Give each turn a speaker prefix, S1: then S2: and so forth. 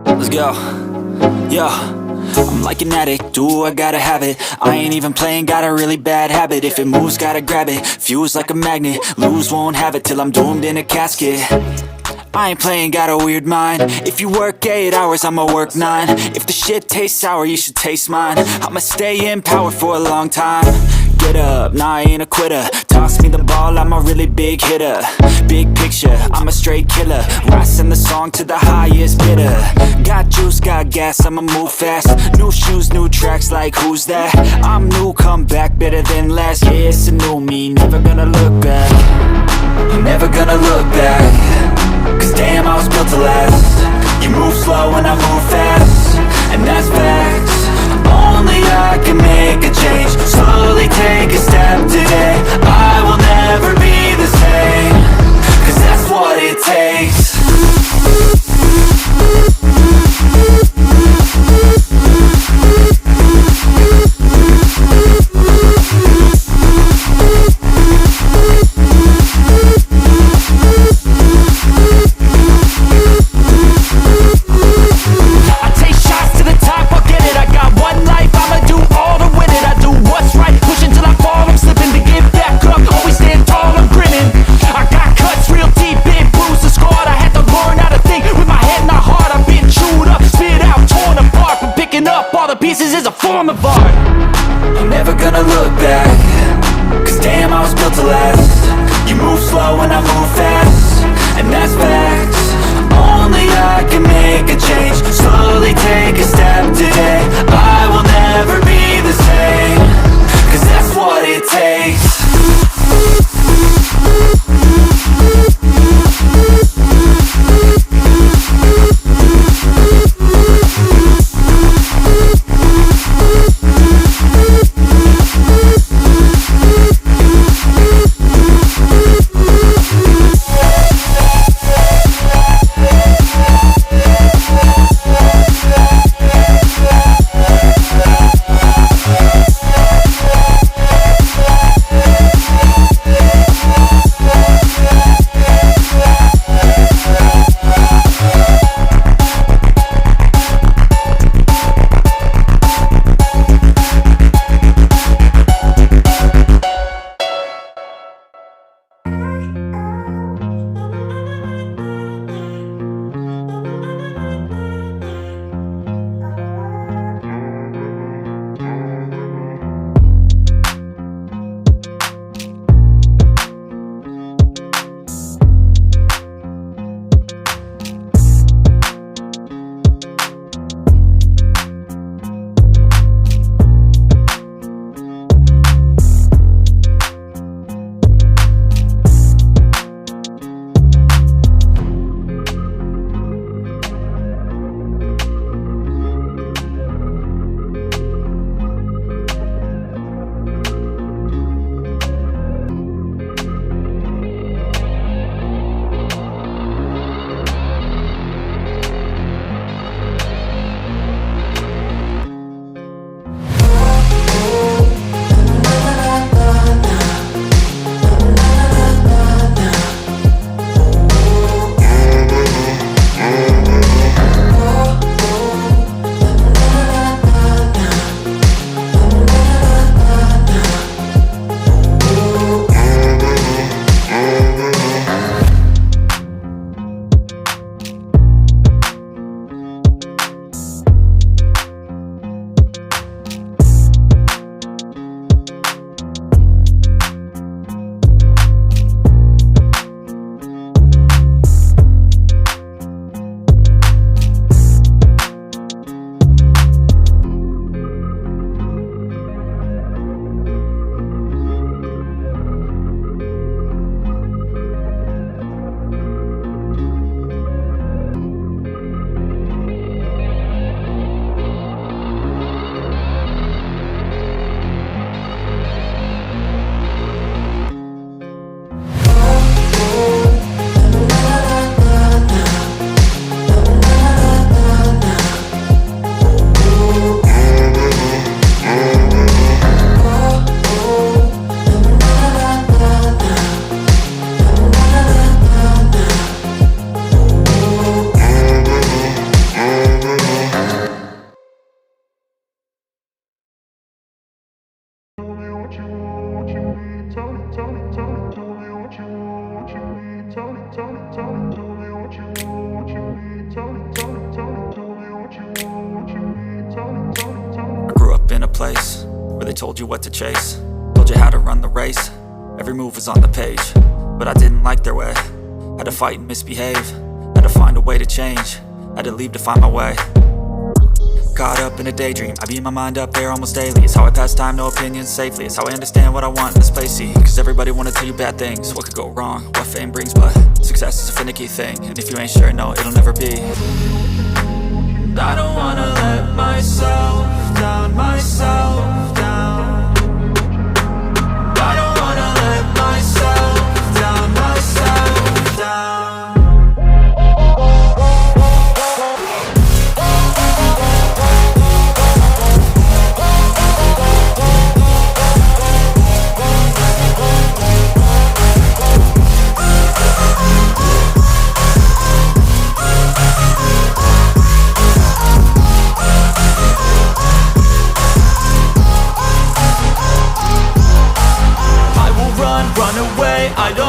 S1: Let's go. Yo, I'm like an addict, ooh, I gotta have it. I ain't even playing, got a really bad habit. If it moves, gotta grab it, fuse like a magnet. Lose, won't have it till I'm doomed in a casket. I ain't playing, got a weird mind. If you work 8 hours, I'ma work 9. If the shit tastes sour, you should taste mine. I'ma stay in power for a long time. Get up, nah, I ain't a quitter. Toss me the ball, I'm a really big hitter. Big picture, I'm a straight killer. Rising the song to the highest bidder. Got juice, got gas, I'ma move fast. New shoes, new tracks, like who's that? I'm new, come back, better than last. Yeah, it's a new me, never gonna look back. I'm never gonna look back. Cause damn, I was built to last. You move slow and I move fast, and that's facts. Only I can make a change. Slowly take a step today. I will never be the same. Cause that's what it takes. I grew up in a place where they told you what to chase, told you how to run the race. Every move was on the page, but I didn't like their way. Had to fight and misbehave, had to find a way to change, had to leave to find my way. Caught up in a daydream, I beat my mind up there almost daily. It's how I pass time, no opinions safely. It's how I understand what I want in this place, see. Cause everybody wanna tell you bad things, what could go wrong, what fame brings. But success is a finicky thing, and if you ain't sure, no, it'll never be. I don't wanna let myself down, myself down. I don't wanna let myself down, myself down. Run away, I don't